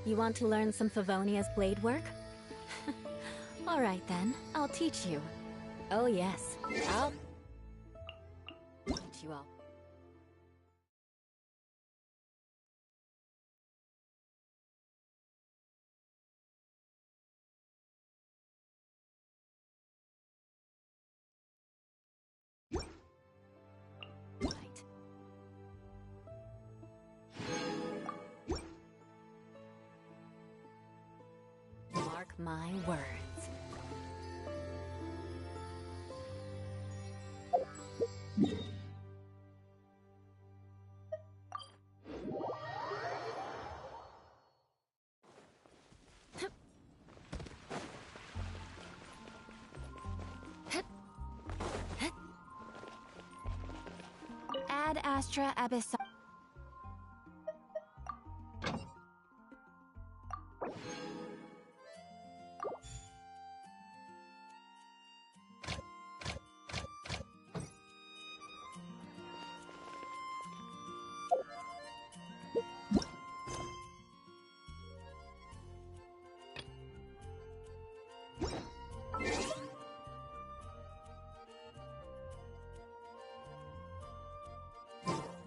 You want to learn some Favonia's blade work? Alright then, I'll teach you. Oh yes, I'll teach you all. Right. Mark my words. Ad Astra Abyss.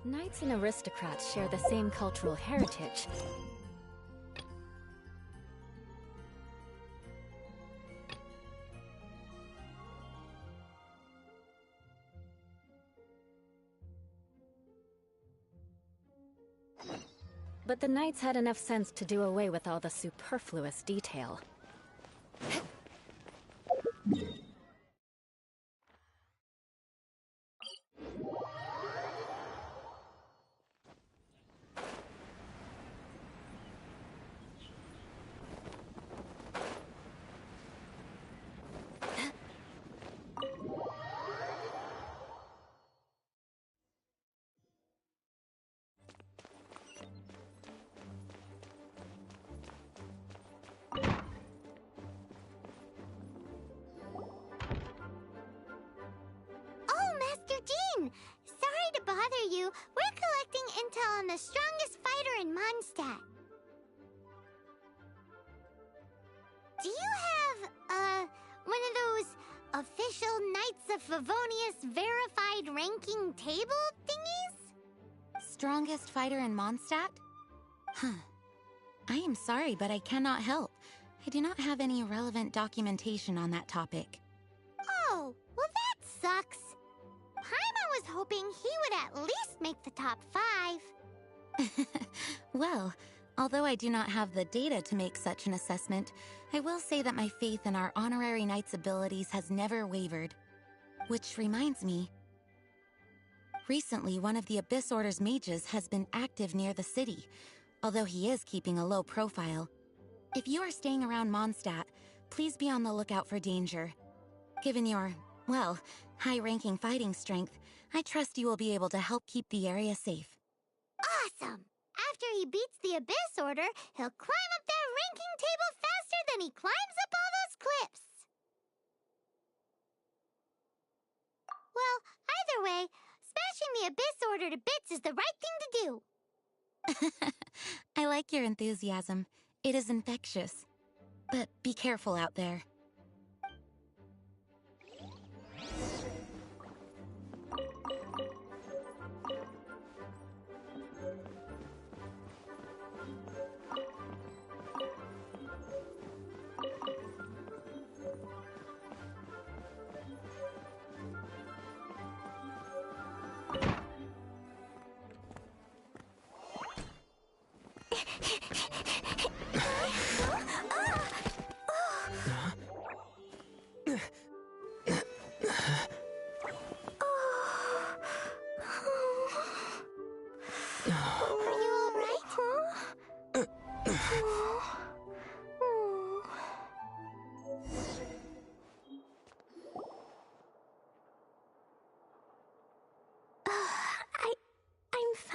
Knights and aristocrats share the same cultural heritage. But the knights had enough sense to do away with all the superfluous detail. Sorry to bother you. We're collecting intel on the strongest fighter in Mondstadt. Do you have, one of those official Knights of Favonius verified ranking table thingies? Strongest fighter in Mondstadt? Huh. I am sorry, but I cannot help. I do not have any relevant documentation on that topic. Oh, well that sucks. Paimon was hoping he would at least make the top 5. Well, although I do not have the data to make such an assessment, I will say that my faith in our honorary knight's abilities has never wavered. Which reminds me, recently one of the Abyss Order's mages has been active near the city, although he is keeping a low profile. If you are staying around Mondstadt, please be on the lookout for danger. Given your, well, high-ranking fighting strength, I trust you will be able to help keep the area safe. Awesome! After he beats the Abyss Order, he'll climb up that ranking table faster than he climbs up all those cliffs! Well, either way, smashing the Abyss Order to bits is the right thing to do! I like your enthusiasm. It is infectious. But be careful out there.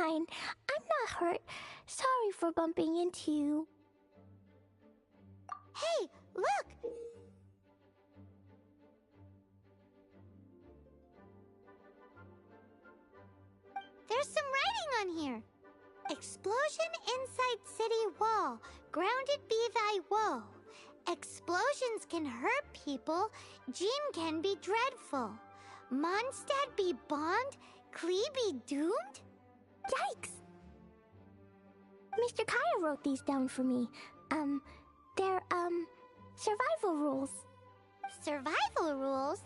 I'm not hurt. Sorry for bumping into you. Hey, look! There's some writing on here. Explosion inside city wall. Grounded be thy woe. Explosions can hurt people. Jean can be dreadful. Mondstadt be bond. Klee be doomed? Yikes! Mr. Kaya wrote these down for me. They're, survival rules. Survival rules?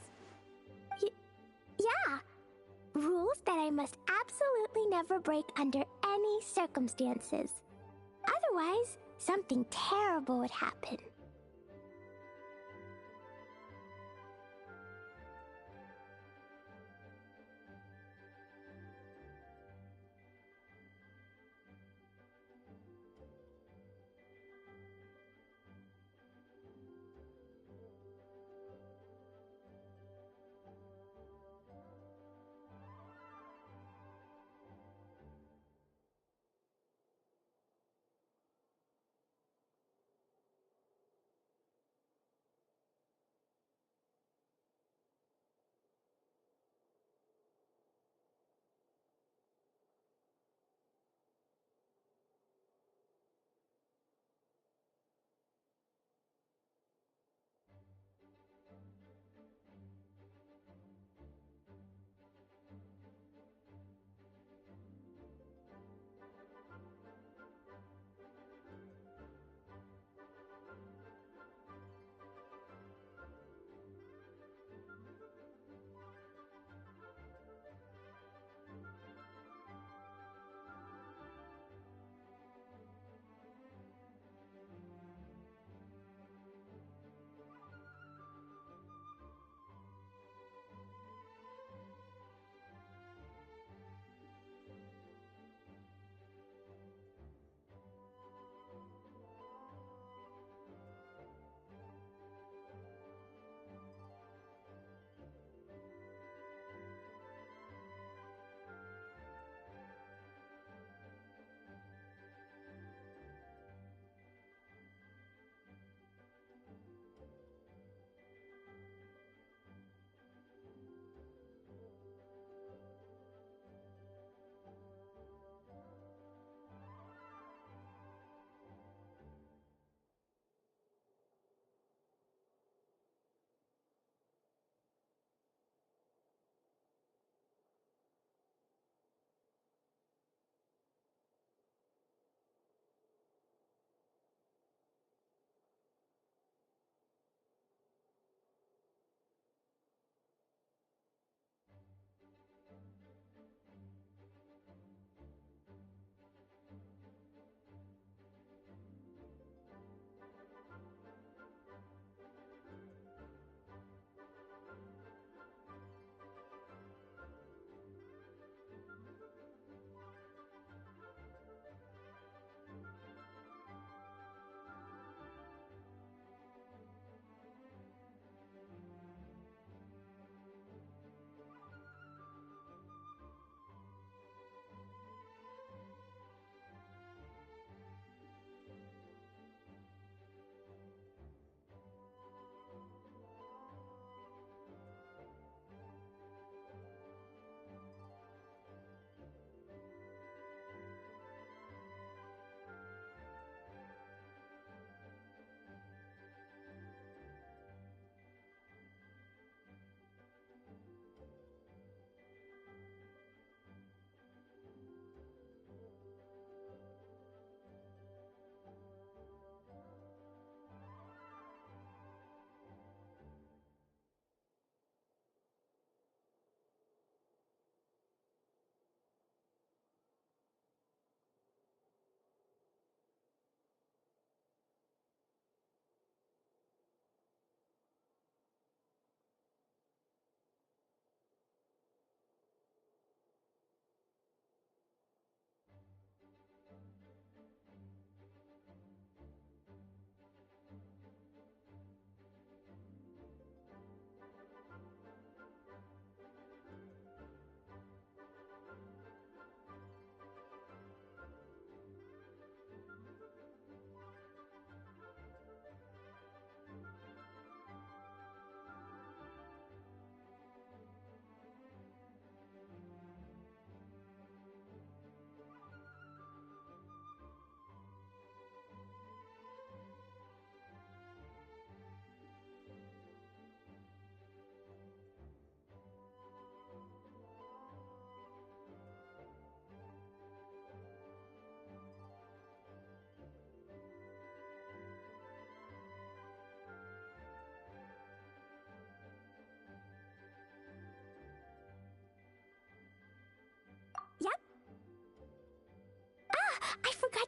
Yeah. Rules that I must absolutely never break under any circumstances. Otherwise, something terrible would happen.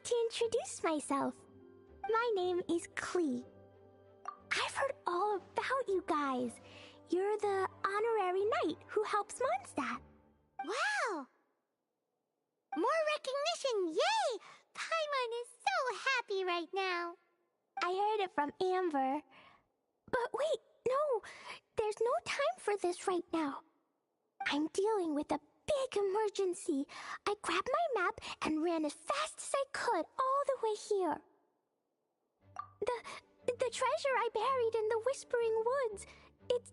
to introduce myself. My name is Klee. I've heard all about you guys. You're the honorary knight who helps Mondstadt. Wow! More recognition, yay! Paimon is so happy right now. I heard it from Amber. But wait, no, there's no time for this right now. I'm dealing with a big emergency. I grabbed my map and ran as fast as I could all the way here. The treasure I buried in the Whispering Woods, it's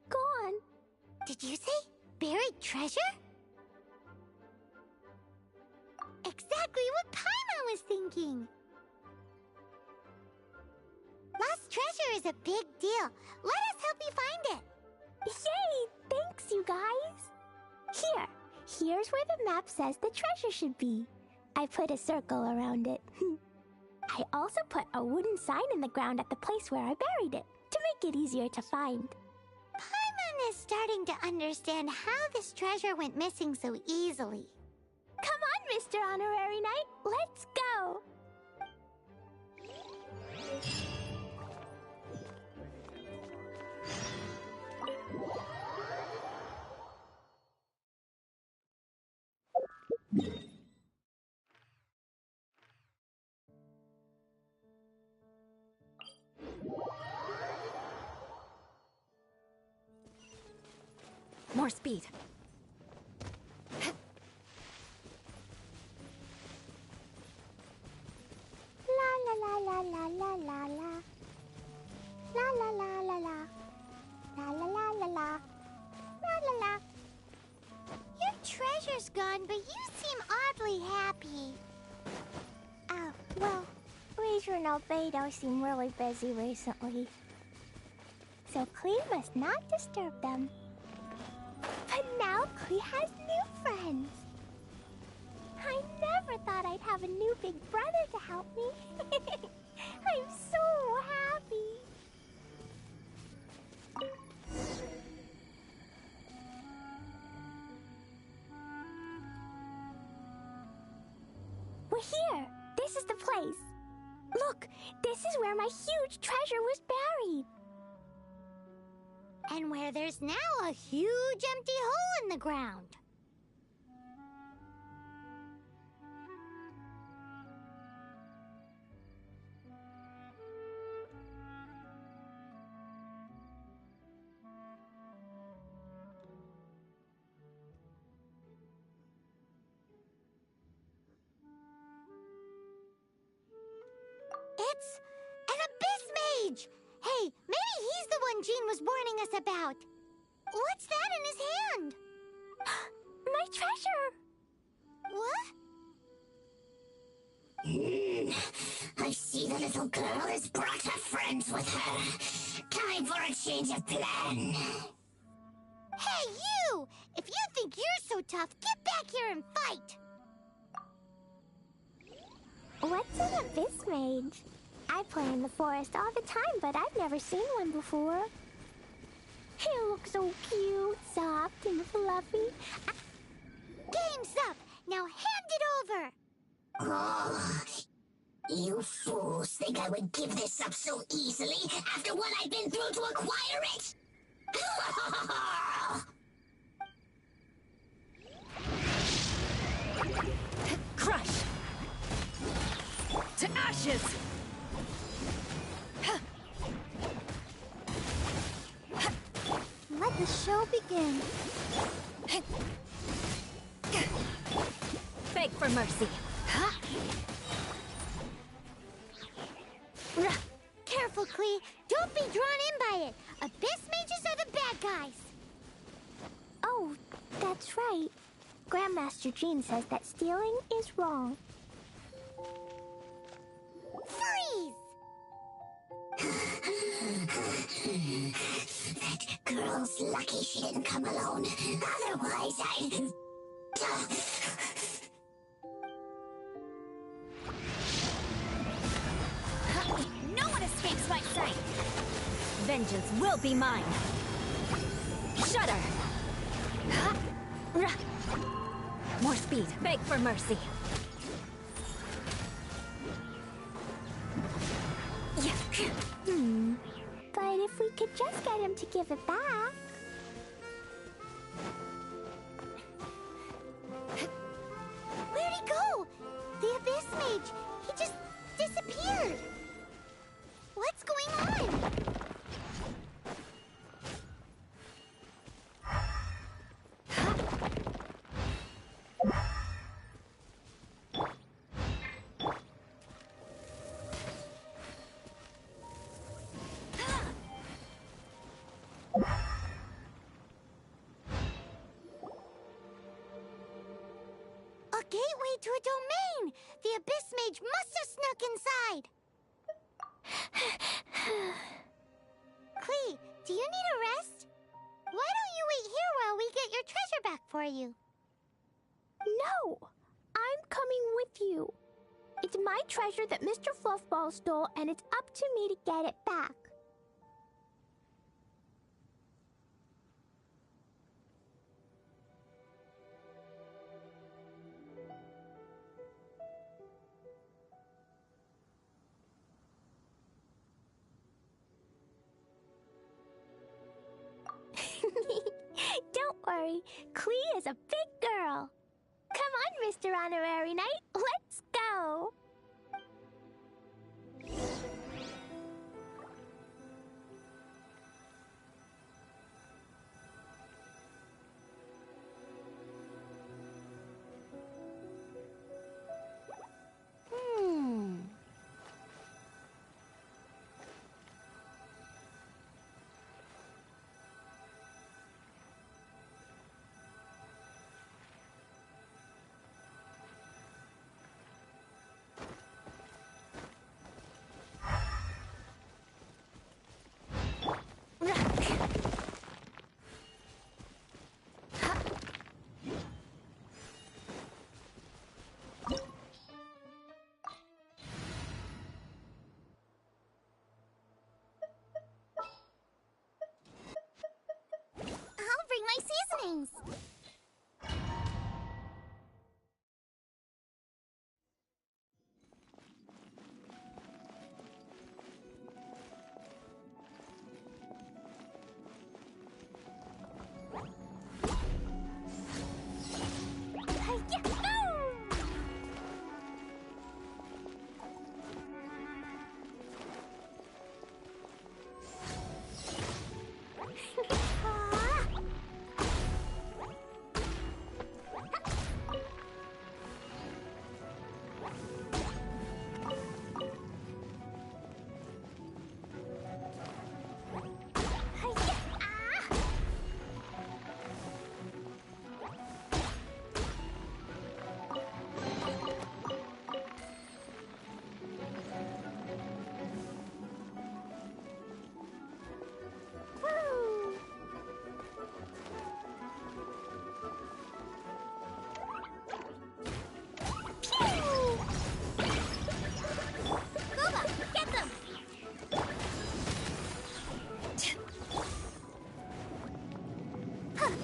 gone. Did you say buried treasure? Exactly what Paimon was thinking. Lost treasure is a big deal. Let us help you find it. Yay! Thanks, you guys. Here's where the map says the treasure should be. I put a circle around it. I also put a wooden sign in the ground at the place where I buried it, to make it easier to find. Paimon is starting to understand how this treasure went missing so easily. Come on, Mr. Honorary Knight, let's go! More speed. La la la la la la la. La la la la la. La la la la la. La la la. Your treasure's gone, but you seem oddly happy. Oh, well, Leisure and Albedo seem really busy recently. So Klee must not disturb them. But now Klee has new friends. I never thought I'd have a new big brother to help me. I'm so happy. We're here. This is the place. Look, this is where my huge treasure was buried. And where there's now a huge empty hole in the ground. It's an abyss mage! Hey, maybe he's the one Jean was warning us about. What's that in his hand? My treasure! What? I see the little girl has brought her friends with her. Time for a change of plan. Hey, you! If you think you're so tough, get back here and fight! What's an abyss mage? I play in the forest all the time, but I've never seen one before. He looks so cute, soft, and fluffy. Game's up! Now hand it over! Oh, you fools think I would give this up so easily after what I've been through to acquire it? Crush! To ashes! Let the show begin. Beg for mercy. Careful, Klee. Don't be drawn in by it. Abyss mages are the bad guys. Oh, that's right. Grandmaster Jean says that stealing is wrong. Freeze! That girl's lucky she didn't come alone. Otherwise, I'd... No one escapes my sight! Vengeance will be mine! Shudder! More speed. Beg for mercy. But if we could just get him to give it back. Where'd he go? The Abyss Mage. He just disappeared. What's going on? A gateway to a domain! The Abyss Mage must have snuck inside! Klee, do you need a rest? Why don't you wait here while we get your treasure back for you? No! I'm coming with you. It's my treasure that Mr. Fluffball stole, and it's up to me to get it back. Don't worry, Klee is a big girl. Come on, Mr. Honorary Knight, let's go. I'll bring my seasonings.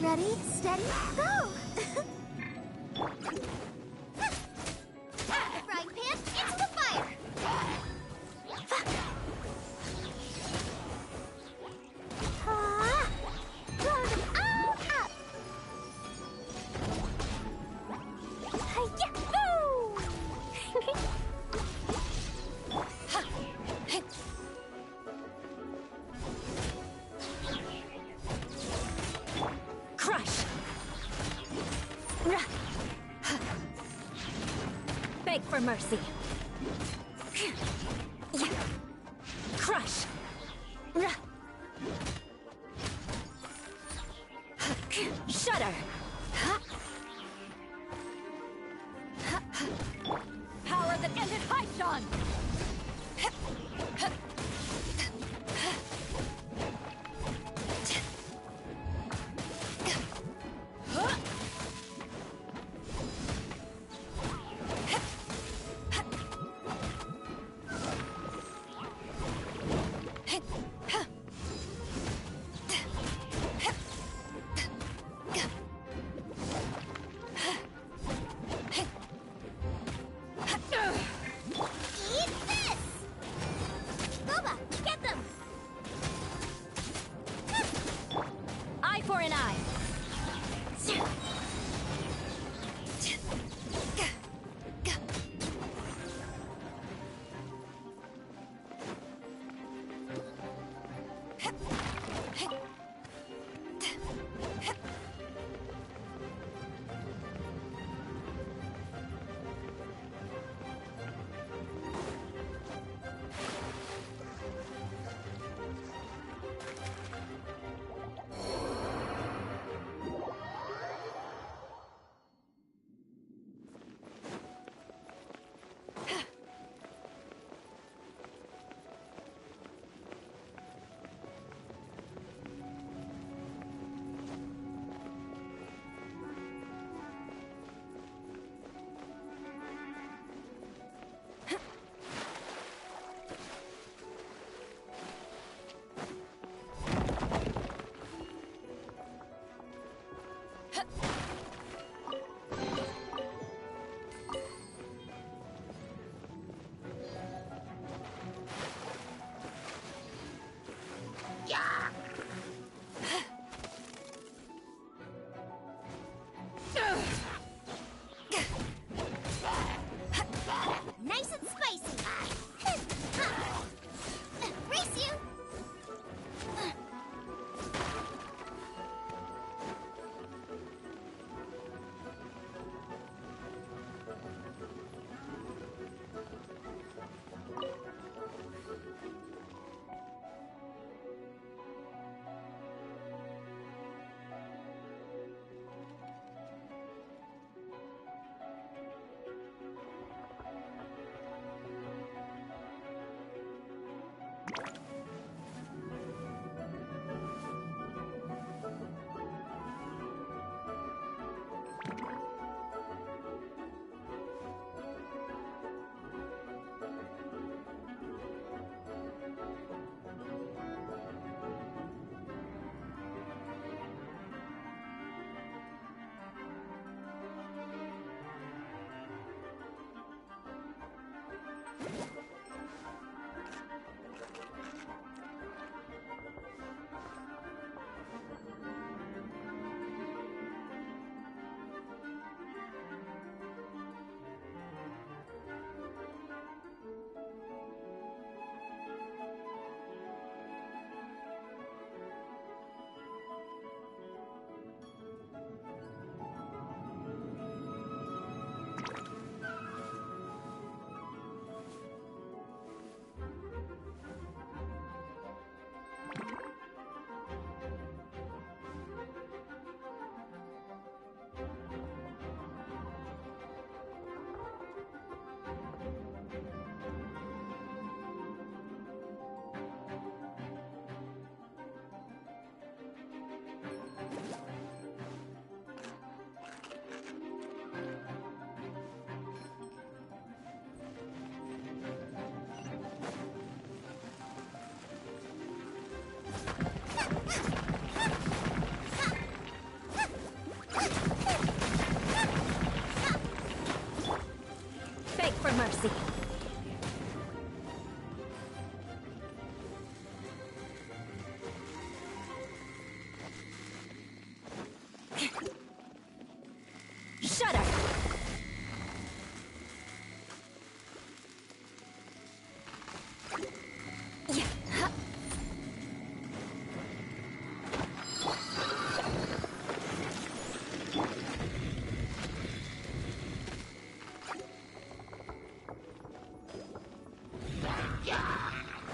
Ready, steady, go! Frying pan into the fire! Blow them all up! Crush! Beg for mercy. Crush! Shudder! Power that ended Haishan!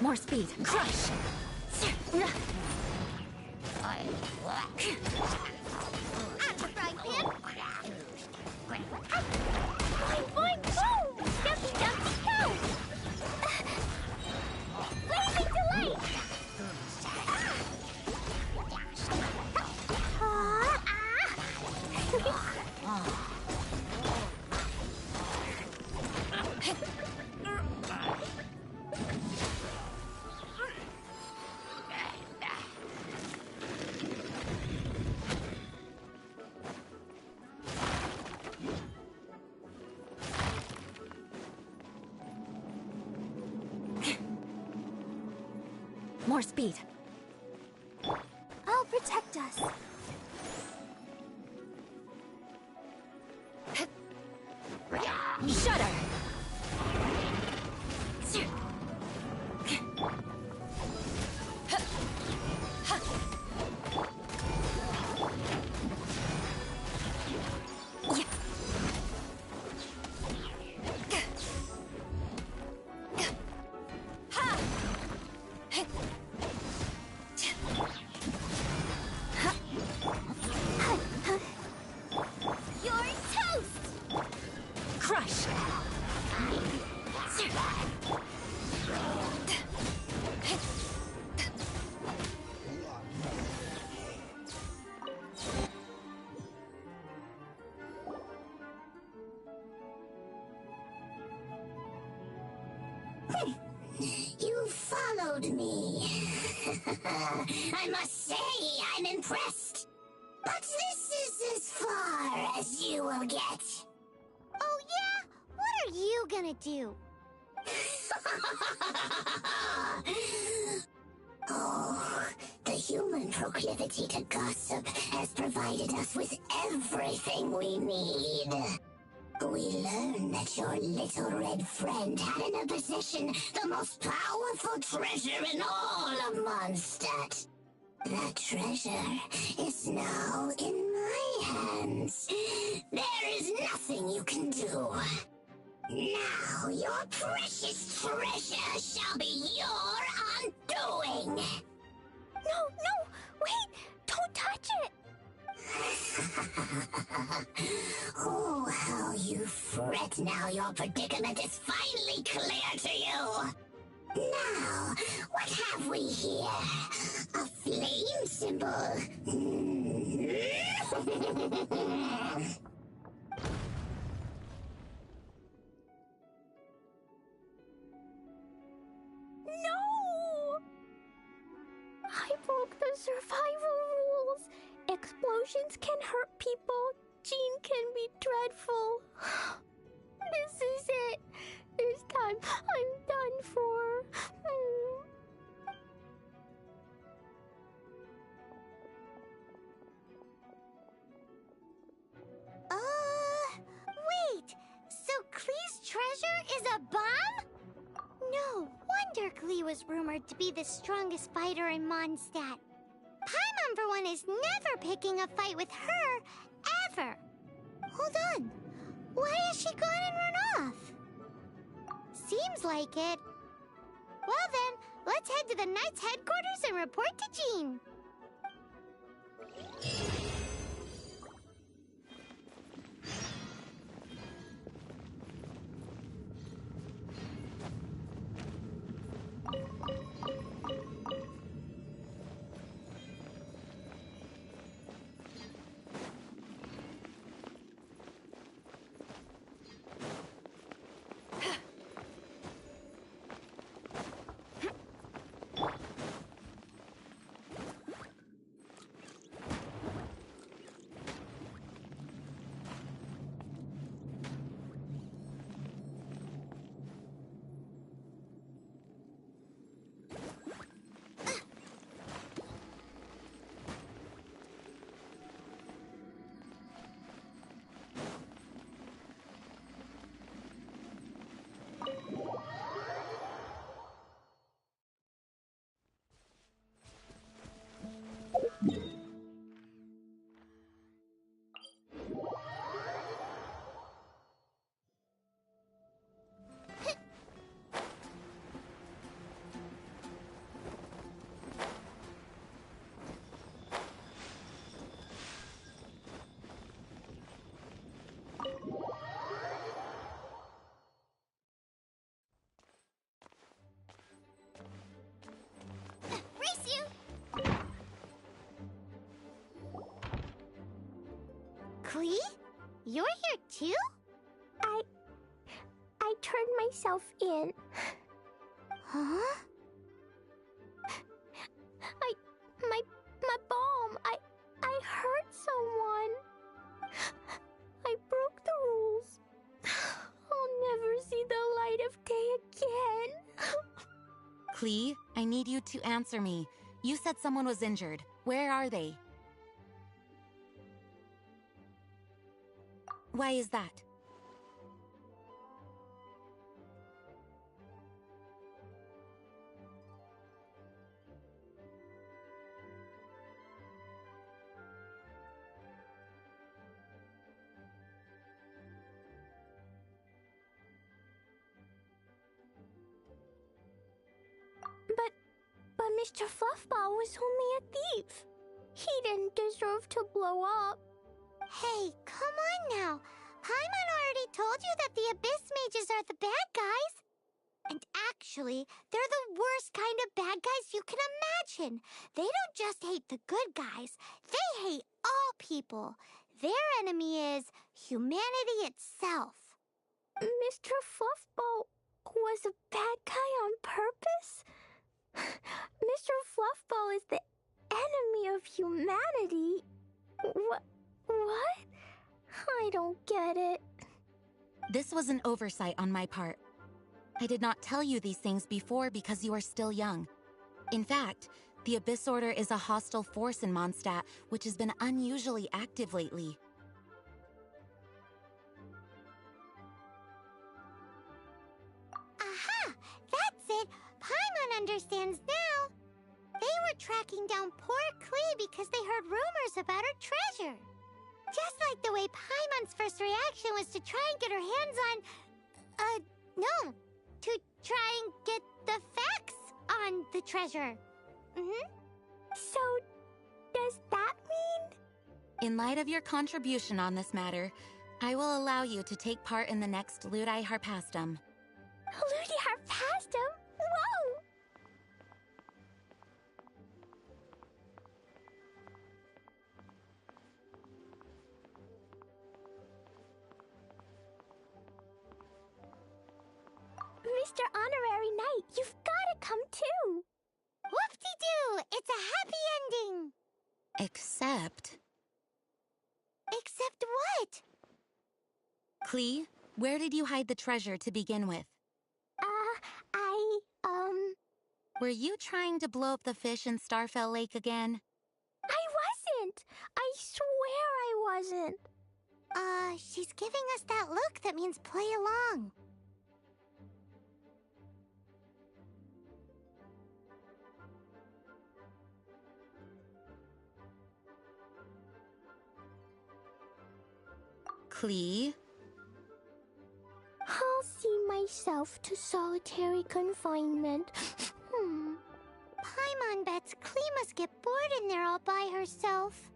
More speed. Crush! Out the frying pan! Boing, boing, boom! Dumpy, dumpy, go! Blazing delight! More speed. I'll protect us. Shudder! You're toast! Crush! You followed me. I must say, I'm impressed. But this is as far as you will get. Oh yeah? What are you gonna do? Oh, the human proclivity to gossip has provided us with everything we need. We learned that your little red friend had in her possession the most powerful treasure in all of Mondstadt. That treasure is now in my hands. There is nothing you can do. Now your precious treasure shall be your undoing. No, wait! Don't touch it! Oh, how you fret now your predicament is finally clear to you. Now, what have we here? A flame symbol. No! I broke the survival rules. Explosions can hurt people. Jean can be dreadful. This is it. This time, I'm done for. Wait! So Klee's treasure is a bomb? No wonder Klee was rumored to be the strongest fighter in Mondstadt. Paimon, for one, is never picking a fight with her, ever. Hold on. Why has she gone and run off? Seems like it. Well then, let's head to the Knight's headquarters and report to Jean. Klee? You're here too? I turned myself in. Huh? My bomb. I hurt someone. I broke the rules. I'll never see the light of day again. Klee, I need you to answer me. You said someone was injured. Where are they? Why is that? But Mr. Fluffball was only a thief. He didn't deserve to blow up. Hey, come on now. Paimon already told you that the Abyss Mages are the bad guys. And actually, they're the worst kind of bad guys you can imagine. They don't just hate the good guys. They hate all people. Their enemy is humanity itself. Mr. Fluffball was a bad guy on purpose? Mr. Fluffball is the enemy of humanity. What? I don't get it. This was an oversight on my part. I did not tell you these things before because you are still young. In fact, the Abyss Order is a hostile force in Mondstadt, which has been unusually active lately. Aha! That's it! Paimon understands now. They were tracking down poor Klee because they heard rumors about her treasure. Just like the way Paimon's first reaction was to try and get her hands on... no. To try and get the facts on the treasure. So, does that mean... In light of your contribution on this matter, I will allow you to take part in the next Ludi Harpastum. Ludi Harpastum? Whoa! Mr. Honorary Knight, you've gotta come too! Whoop-de-doo! It's a happy ending! Except... Except what? Klee, where did you hide the treasure to begin with? I Were you trying to blow up the fish in Starfell Lake again? I wasn't! I swear I wasn't! She's giving us that look that means play along. Klee? I'll see myself to solitary confinement. Paimon bets Klee must get bored in there all by herself.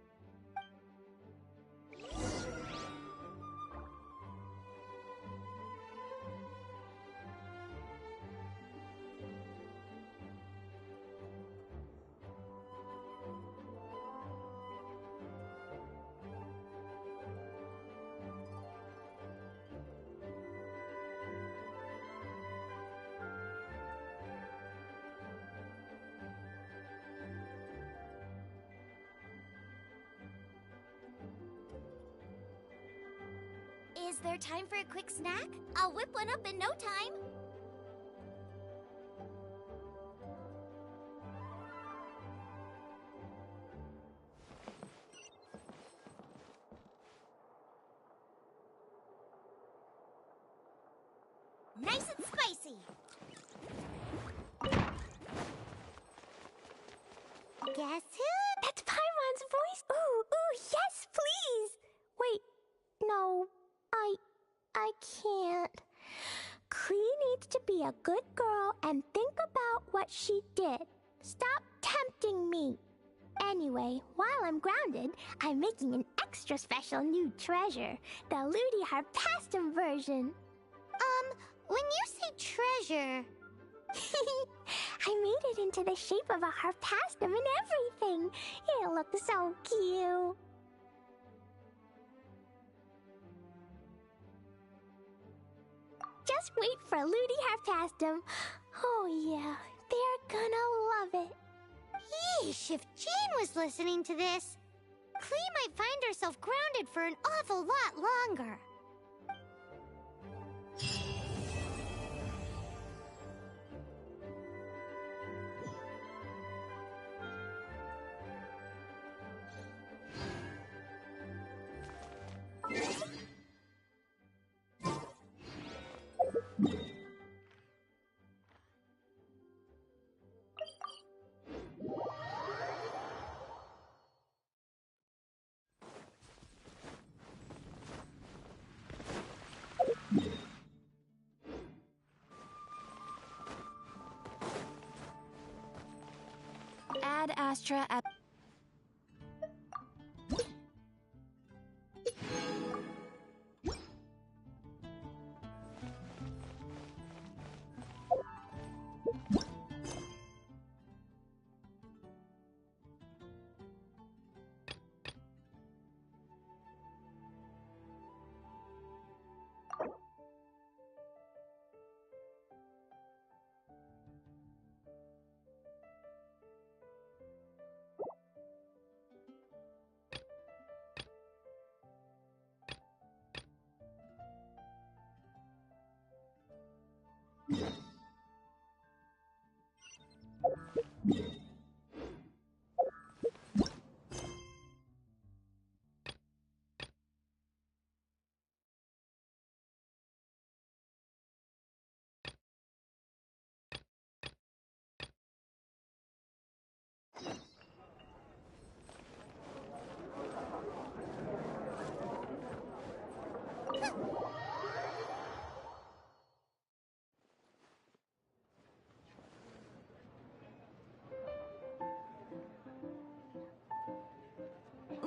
Is there time for a quick snack? I'll whip one up in no time. Nice and spicy. Guess who? That's Paimon's voice! Ooh, yes, please! Wait, no, I can't. Klee needs to be a good girl and think about what she did. Stop tempting me. Anyway, while I'm grounded, I'm making an extra special new treasure, the Ludi Harpastum version. When you say treasure... I made it into the shape of a harpastum and everything. It looks so cute. Just wait for Ludi have passed them. Oh yeah, they're gonna love it. Yeesh, if Jean was listening to this, Klee might find herself grounded for an awful lot longer. Ad Astra at...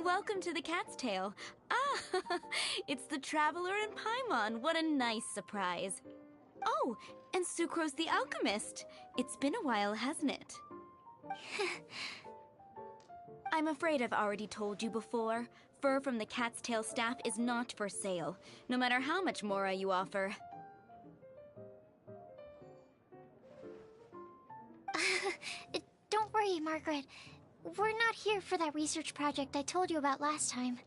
Welcome to the Cat's Tail. Ah, it's the Traveler and Paimon. What a nice surprise. Oh, and Sucrose the Alchemist. It's been a while, hasn't it? I'm afraid I've already told you before. Fur from the Cat's Tail staff is not for sale, no matter how much Mora you offer. Don't worry, Margaret. We're not here for that research project I told you about last time.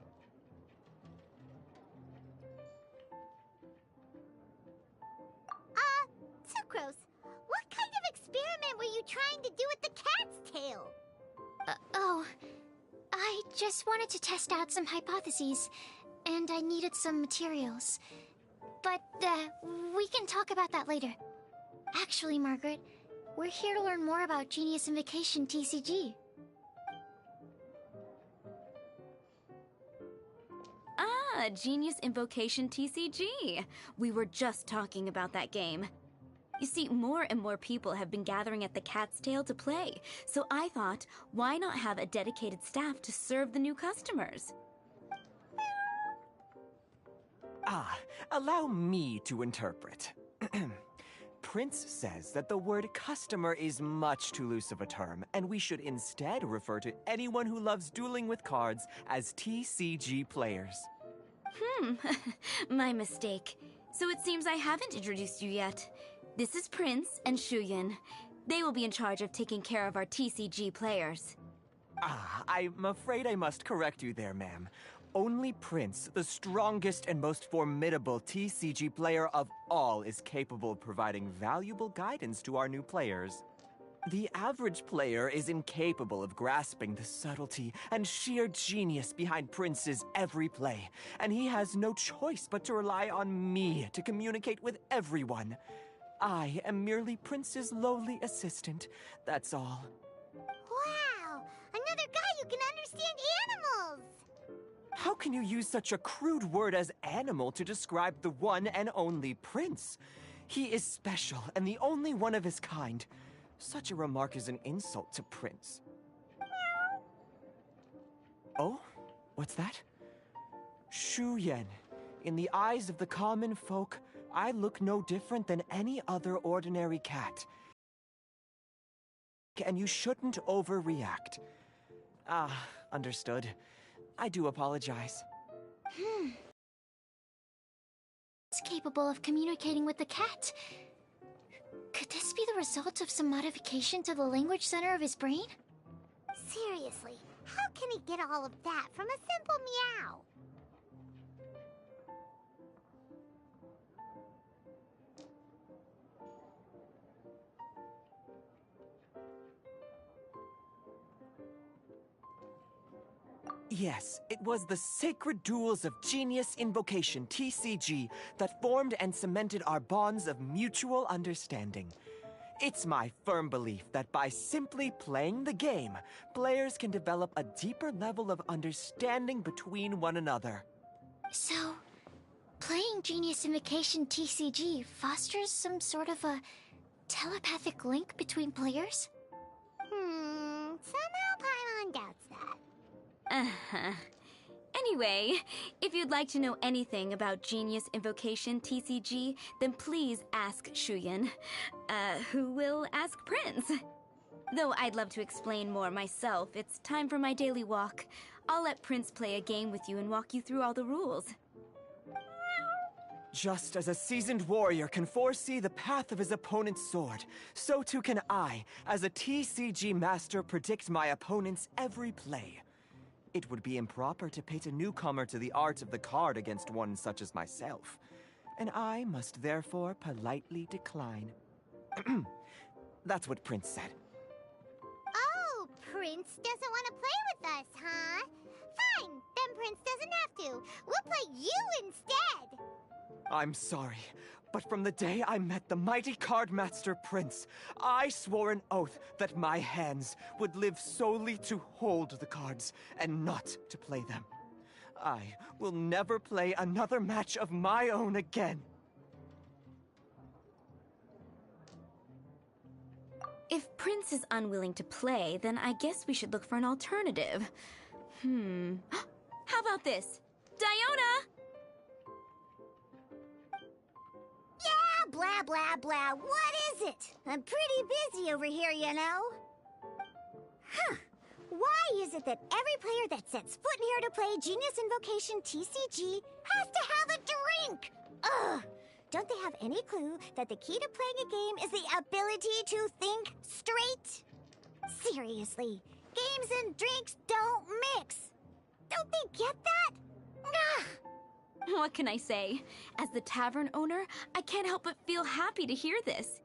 Sucrose, what kind of experiment were you trying to do with the cat's tail? I just wanted to test out some hypotheses, and I needed some materials. But, we can talk about that later. Actually, Margaret, we're here to learn more about Genius Invocation TCG. Ah, Genius Invocation TCG. We were just talking about that game. You see, more and more people have been gathering at the Cat's Tail to play, so I thought, why not have a dedicated staff to serve the new customers? Allow me to interpret. Prince says that the word customer is much too loose of a term, and we should instead refer to anyone who loves dueling with cards as TCG players. My mistake. So it seems I haven't introduced you yet. This is Prince and Shuyan. They will be in charge of taking care of our TCG players. I'm afraid I must correct you there, ma'am. Only Prince, the strongest and most formidable TCG player of all, is capable of providing valuable guidance to our new players. The average player is incapable of grasping the subtlety and sheer genius behind Prince's every play, and he has no choice but to rely on me to communicate with everyone. I am merely Prince's lowly assistant, that's all. Wow! Another guy who can understand animals! How can you use such a crude word as animal to describe the one and only Prince? He is special and the only one of his kind. Such a remark is an insult to Prince. Oh? What's that? Shuyan. In the eyes of the common folk, I look no different than any other ordinary cat. And you shouldn't overreact. Understood. I do apologize. It's capable of communicating with the cat. Could this be the result of some modification to the language center of his brain? Seriously, how can he get all of that from a simple meow? Yes, it was the sacred duels of Genius Invocation, TCG, that formed and cemented our bonds of mutual understanding. It's my firm belief that by simply playing the game, players can develop a deeper level of understanding between one another. So, playing Genius Invocation TCG fosters some sort of a telepathic link between players? Somehow Paimon doubts that. Uh-huh. Anyway, if you'd like to know anything about Genius Invocation TCG, then please ask Shuyan, who will ask Prince. Though I'd love to explain more myself, it's time for my daily walk. I'll let Prince play a game with you and walk you through all the rules. Just as a seasoned warrior can foresee the path of his opponent's sword, so too can I, as a TCG master, predict my opponent's every play. It would be improper to pit a newcomer to the art of the card against one such as myself, and I must therefore politely decline. That's what Prince said. Oh, Prince doesn't want to play with us, huh? Fine, then Prince doesn't have to. We'll play you instead. I'm sorry, but from the day I met the mighty card master Prince, I swore an oath that my hands would live solely to hold the cards and not to play them. I will never play another match of my own again. If Prince is unwilling to play, then I guess we should look for an alternative. How about this? Diona! Yeah, blah, blah, blah. What is it? I'm pretty busy over here, you know. Huh. Why is it that every player that sets foot in here to play Genius Invocation TCG has to have a drink? Ugh! Don't they have any clue that the key to playing a game is the ability to think straight? Seriously, games and drinks don't mix. Don't they get that? Ugh! What can I say? As the tavern owner, I can't help but feel happy to hear this.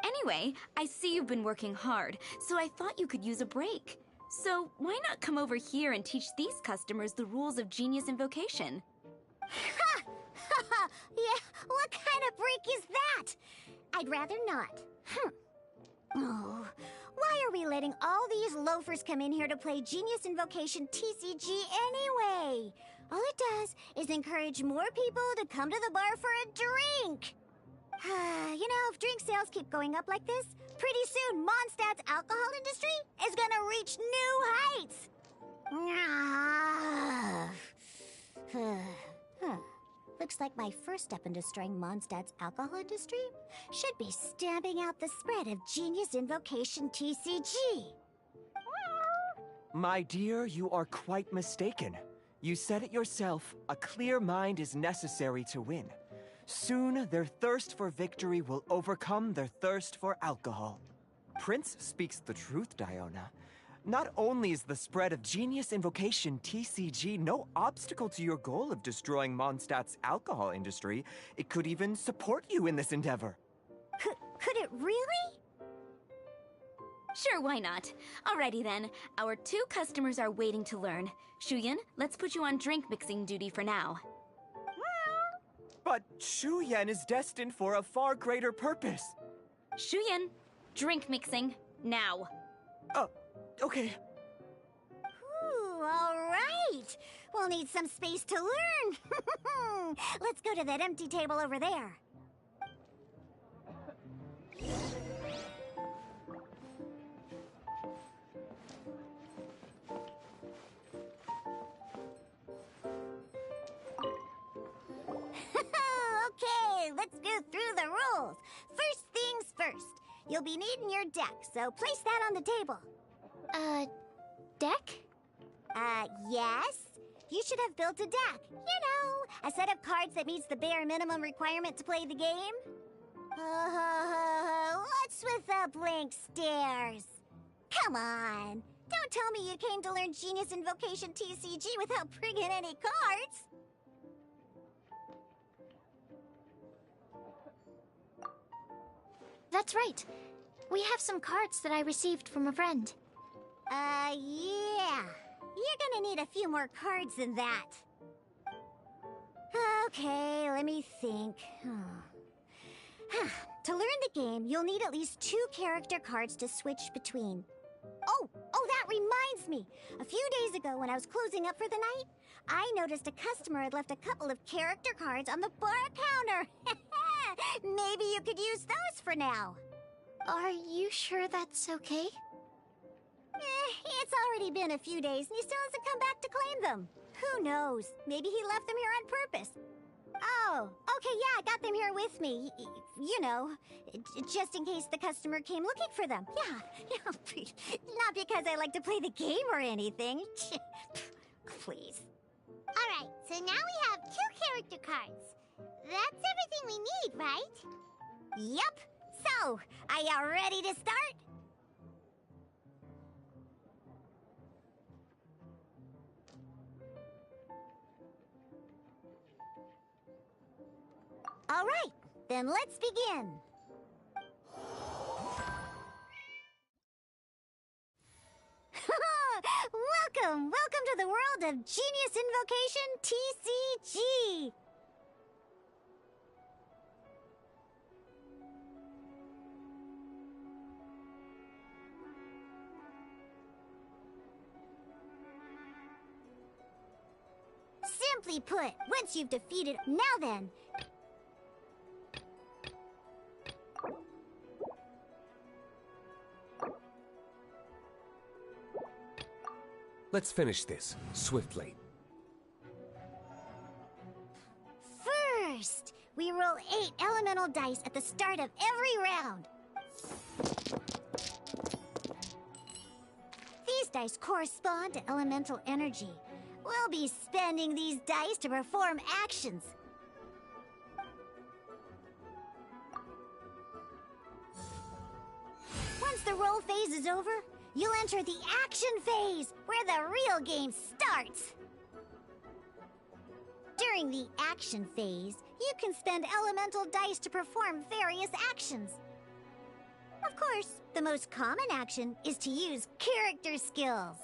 Anyway, I see you've been working hard, so I thought you could use a break. So why not come over here and teach these customers the rules of Genius Invocation? Ha! Ha! Yeah, what kind of break is that? I'd rather not. Oh, why are we letting all these loafers come in here to play Genius Invocation TCG anyway? All it does is encourage more people to come to the bar for a drink. You know, if drink sales keep going up like this, pretty soon Mondstadt's alcohol industry is gonna reach new heights. Looks like my first step in destroying Mondstadt's alcohol industry should be stamping out the spread of Genius Invocation TCG. My dear, you are quite mistaken. You said it yourself, a clear mind is necessary to win. Soon, their thirst for victory will overcome their thirst for alcohol. Prince speaks the truth, Diona. Not only is the spread of Genius Invocation TCG no obstacle to your goal of destroying Mondstadt's alcohol industry, it could even support you in this endeavor. Could it really? Sure, why not? Alrighty then, our 2 customers are waiting to learn. Shuyan, let's put you on drink mixing duty for now. But Shuyan is destined for a far greater purpose. Shuyan, drink mixing, now. Okay. Ooh, all right. We'll need some space to learn. Let's go to that empty table over there. Okay, let's go through the rules. First things first. You'll be needing your deck, so place that on the table. Deck? Yes. You should have built a deck. You know, A set of cards that meets the bare minimum requirement to play the game? What's with the blank stares? Come on! Don't tell me you came to learn Genius Invocation TCG without bringing any cards! That's right. We have some cards that I received from a friend. Yeah. You're gonna need a few more cards than that. Okay, let me think. To learn the game, you'll need at least 2 character cards to switch between. Oh, that reminds me! A few days ago, when I was closing up for the night, I noticed a customer had left a couple of character cards on the bar counter. Maybe you could use those for now. Are you sure that's okay? It's already been a few days and he still hasn't come back to claim them. Who knows? Maybe he left them here on purpose. Oh, okay, yeah, I got them here with me. You know, just in case the customer came looking for them. Yeah, not because I like to play the game or anything. Please. Alright, so now we have 2 character cards. That's everything we need, right? Yep. So, are you ready to start? All right, then let's begin. Welcome to the world of Genius Invocation TCG. Simply put, once you've defeated... Now then... Let's finish this, swiftly. First, we roll 8 elemental dice at the start of every round. These dice correspond to elemental energy. We'll be spending these dice to perform actions. Once the roll phase is over, you'll enter the action phase, where the real game starts. During the action phase, you can spend elemental dice to perform various actions. Of course, the most common action is to use character skills.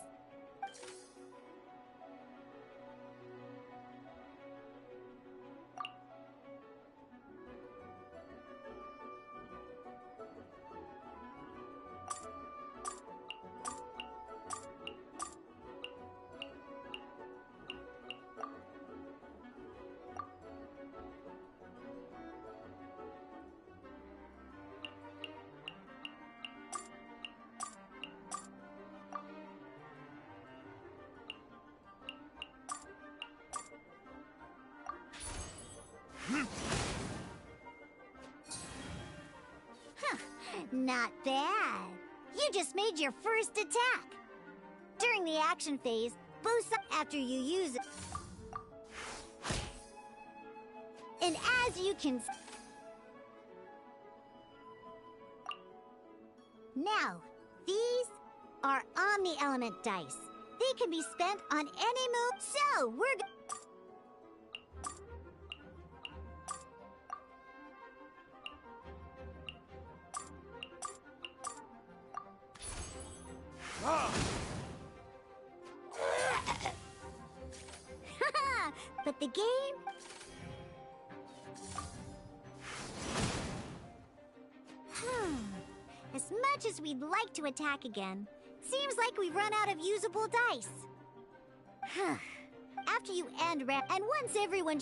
Not bad. You just made your first attack. During the action phase, boost up after you use it. And as you can... Now, these are Omni-Element dice. They can be spent on any move, so we're... But the game... As much as we'd like to attack again, seems like we've run out of usable dice. After you end round, and once everyone...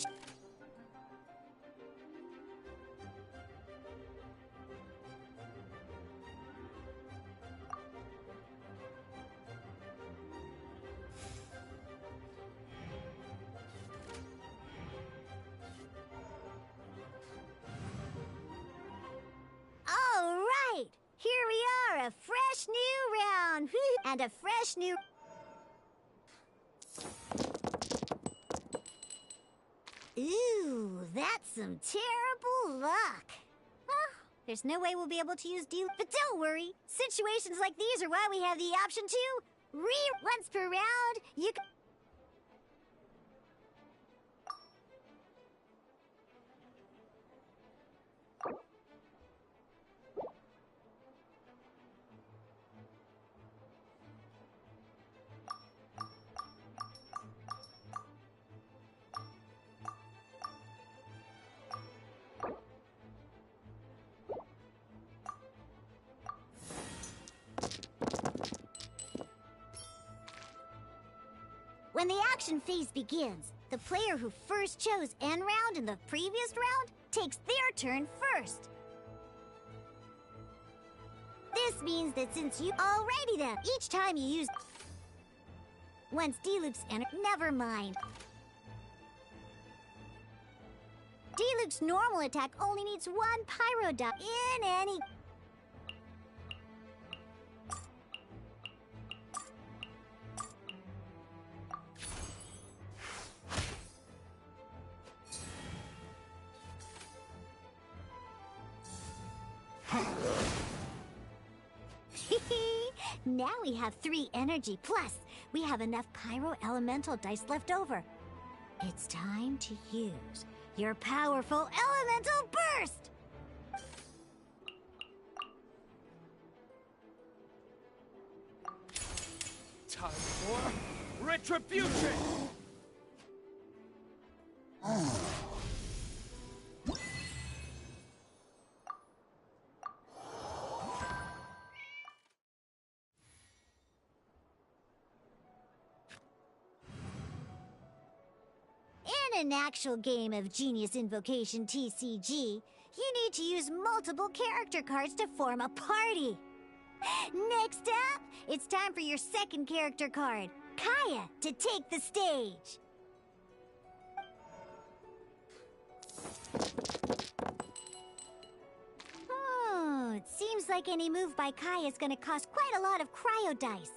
Here we are, a fresh new round, and a fresh new... Ooh, that's some terrible luck. Well, there's no way we'll be able to use but don't worry. Situations like these are why we have the option to once per round. You can. When the action phase begins, the player who first chose end round in the previous round takes their turn first. This means that since you already then, each time you use once D-Loop's enter, never mind. D-Loop's normal attack only needs one pyro dot in any. Now we have 3 energy, plus we have enough pyro elemental dice left over. It's time to use your powerful elemental burst! Time for retribution! In an actual game of Genius Invocation TCG, you need to use multiple character cards to form a party. Next up, it's time for your second character card, Kaya, to take the stage. Oh, it seems like any move by Kaya is going to cost quite a lot of cryo dice.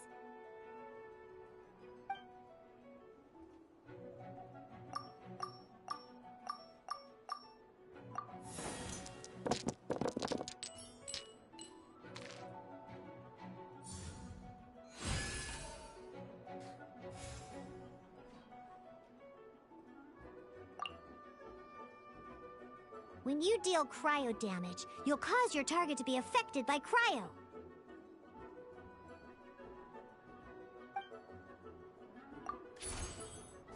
When you deal cryo damage, you'll cause your target to be affected by cryo.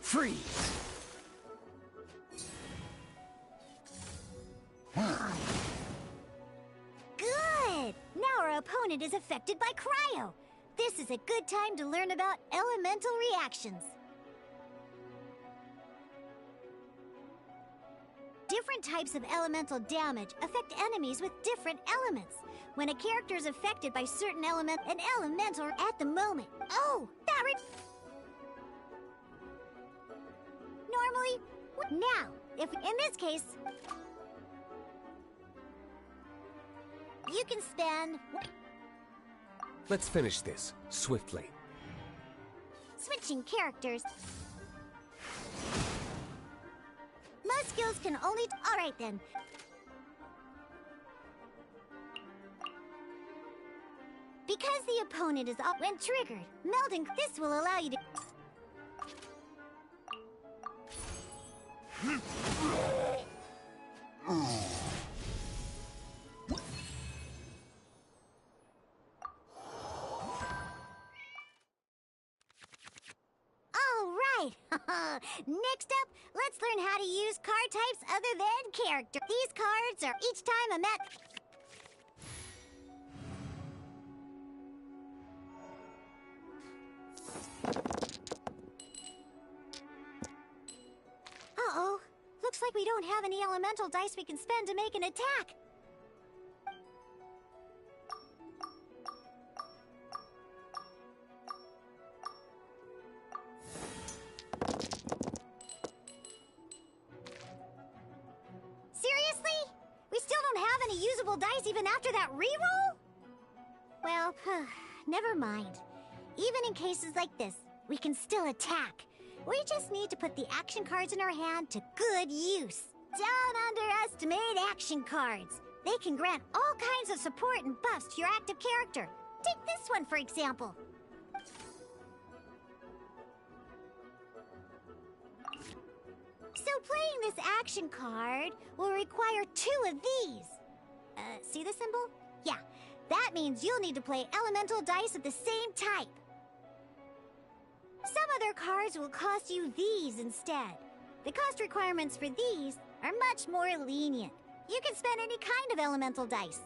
Freeze! Good! Now our opponent is affected by cryo. This is a good time to learn about elemental reactions. Different types of elemental damage affect enemies with different elements. When a character is affected by certain element, an elemental at the moment. Oh, that normally, now, if in this case, you can spend. Let's finish this swiftly. Switching characters. Most skills can only. All right then. Because the opponent is up when triggered, melding. This will allow you to. All right. Next up, let's learn how to use card types other than character. These cards are each time a met. Uh-oh. Looks like we don't have any elemental dice we can spend to make an attack. Seriously? We still don't have any usable dice even after that reroll? Well, never mind. Even in cases like this, we can still attack. We just need to put the action cards in our hand to good use. Don't underestimate action cards. They can grant all kinds of support and buffs to your active character. Take this one, for example. So playing this action card will require 2 of these. See the symbol? Yeah, that means you'll need to play elemental dice of the same type. Some other cards will cost you these instead. The cost requirements for these are much more lenient. You can spend any kind of elemental dice.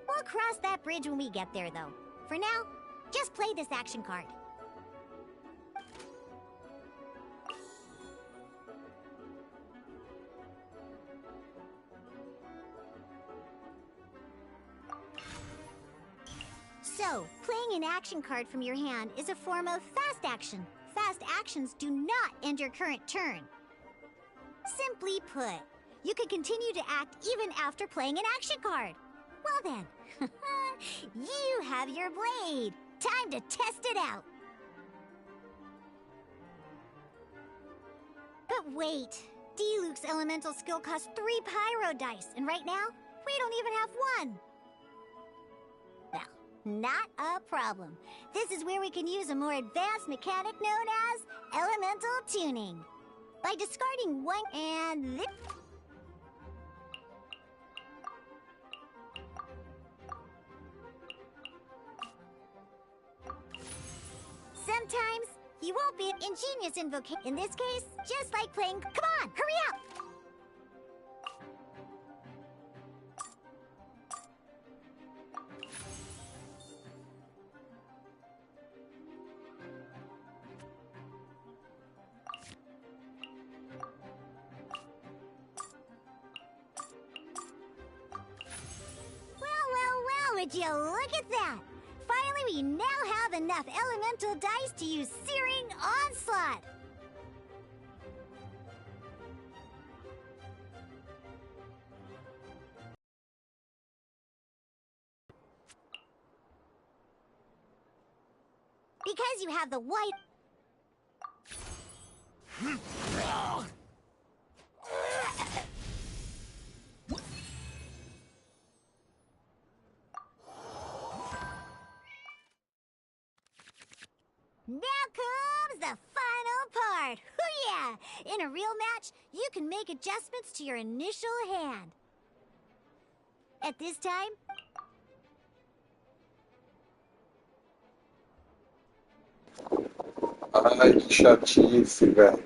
We'll cross that bridge when we get there, though. For now, just play this action card. So, playing an action card from your hand is a form of fast action. Fast actions do not end your current turn. Simply put, you can continue to act even after playing an action card. Well then, you have your blade. Time to test it out. But wait, D-Luke's elemental skill costs 3 pyro dice, and right now, we don't even have 1. Well, not a problem. This is where we can use a more advanced mechanic known as elemental tuning. By discarding 1 and this... Sometimes, you won't be an ingenious invocation. In this case, just like playing... Come on, hurry up! Well, would you look at that? Finally, we now have enough elemental dice to use Searing Onslaught! Because you have the white... Now comes the final part! Hoo-yeah! In a real match, you can make adjustments to your initial hand. At this time... Ai, que chatice, velho.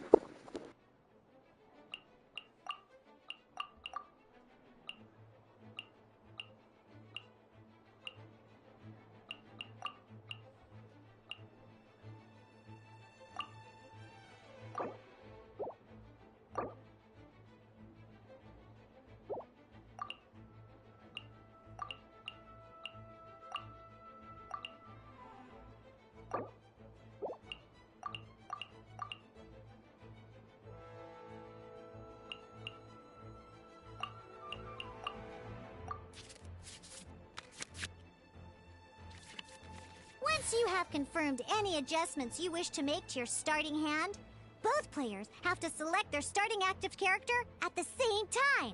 Once you have confirmed any adjustments you wish to make to your starting hand, both players have to select their starting active character at the same time.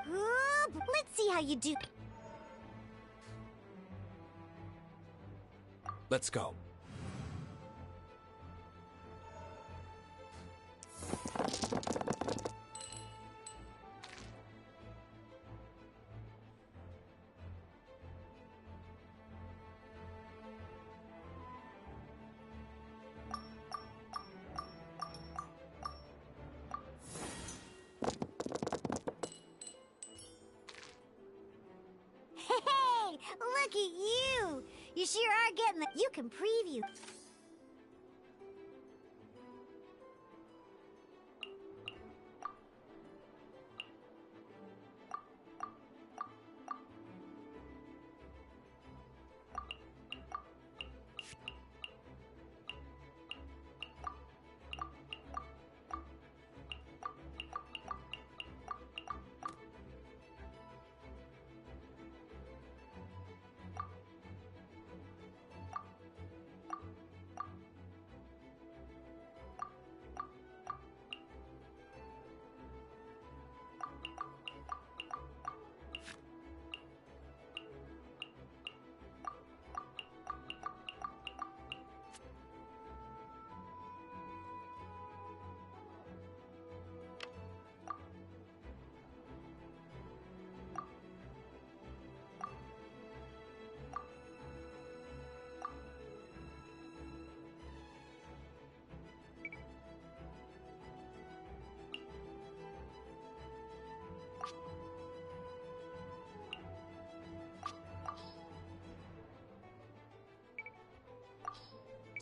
Let's see how you do. Let's go. Hey, look at you! You sure are getting the... You can preview.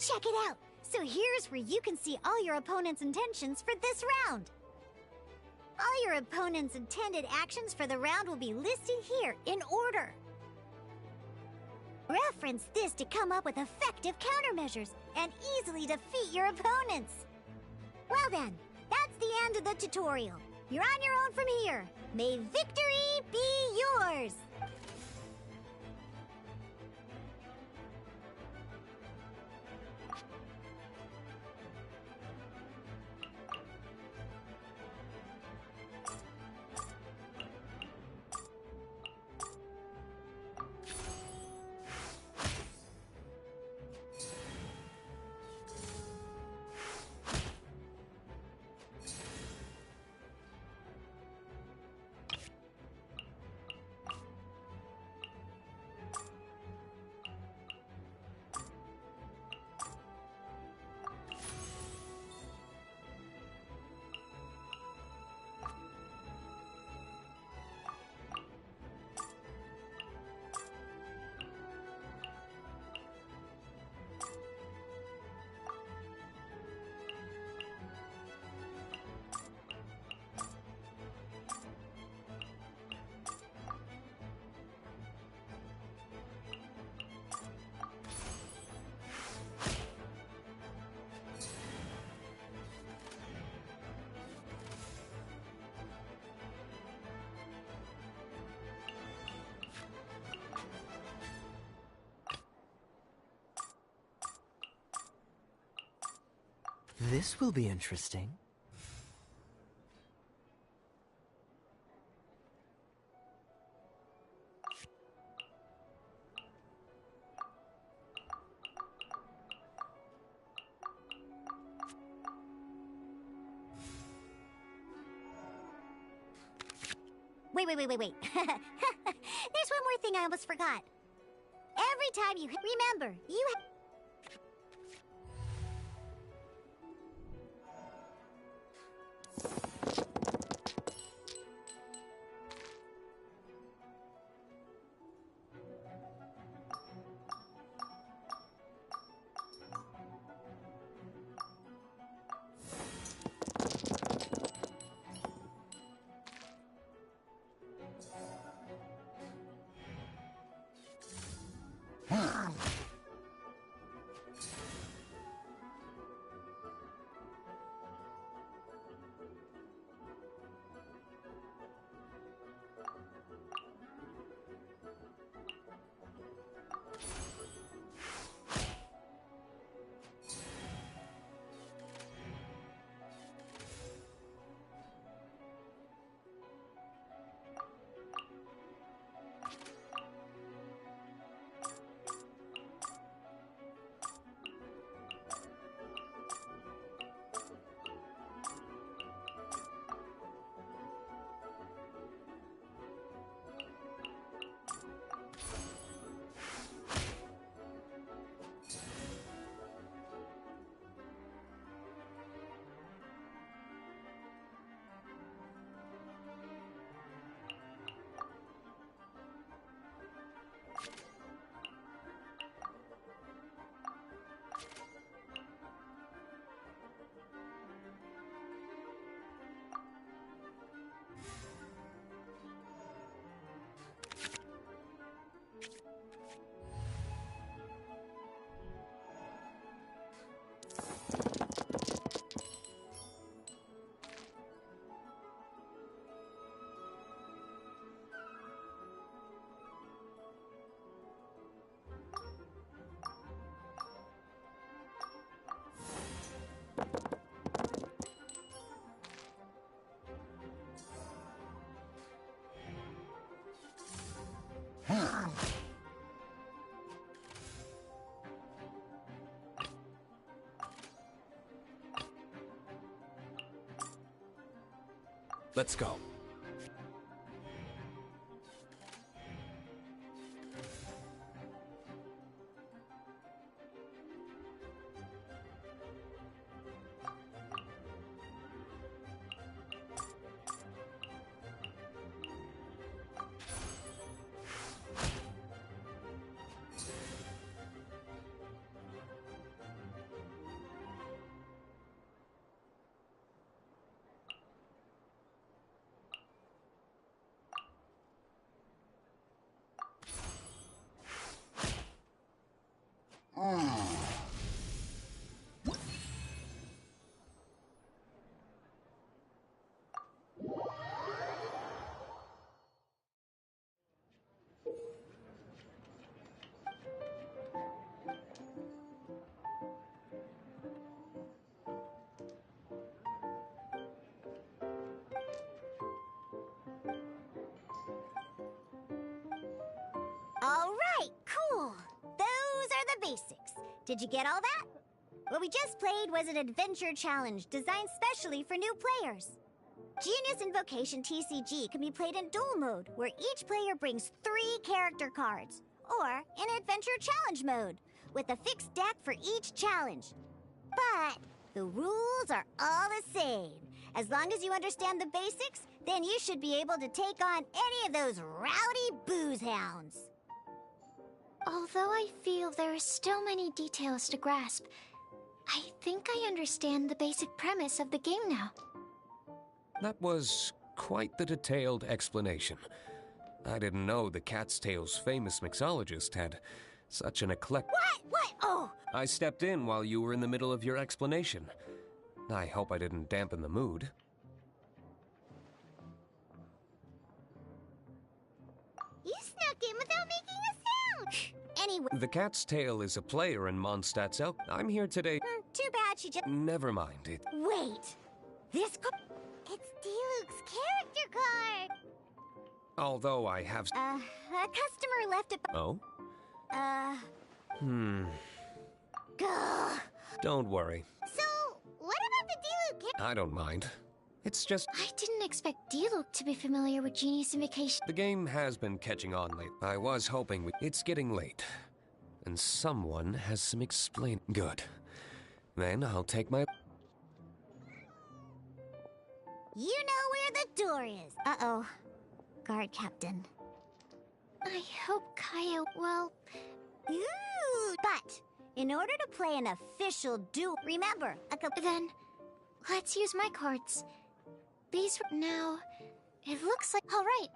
Check it out! So here's where you can see all your opponent's intentions for this round. All your opponent's intended actions for the round will be listed here in order. Reference this to come up with effective countermeasures and easily defeat your opponents. Well then, that's the end of the tutorial. You're on your own from here. May victory be yours! This will be interesting. Wait. There's one more thing I almost forgot. Every time you remember, you Let's go. basics. Did you get all that? What we just played was an adventure challenge designed specially for new players. Genius Invocation TCG can be played in duel mode, where each player brings 3 character cards, or in adventure challenge mode, with a fixed deck for each challenge. But the rules are all the same. As long as you understand the basics, then you should be able to take on any of those rowdy booze hounds. Although I feel there are still many details to grasp, I think I understand the basic premise of the game now. That was quite the detailed explanation. I didn't know the Cat's Tail's famous mixologist had such an eclectic... What? Oh! I stepped in while you were in the middle of your explanation. I hope I didn't dampen the mood. You snuck in without making a sound! Anyway... The Cat's Tail is a player in Mondstadt's Elk. I'm here today... Too bad she just... Never mind it. Wait! This... It's Diluc's character card! Although I have... A customer left it... Oh? Gah. Don't worry. So, what about the Diluc character? I don't mind. It's just... I didn't expect Diluc to be familiar with Genius Invocation. The game has been catching on late. I was hoping It's getting late. And someone has some explain... Good. Then I'll take my... You know where the door is. Uh-oh. Guard captain. I hope Kaya... well... Ooh, but in order to play an official duel, remember, Then, let's use my cards. These... Now, it looks like... All right,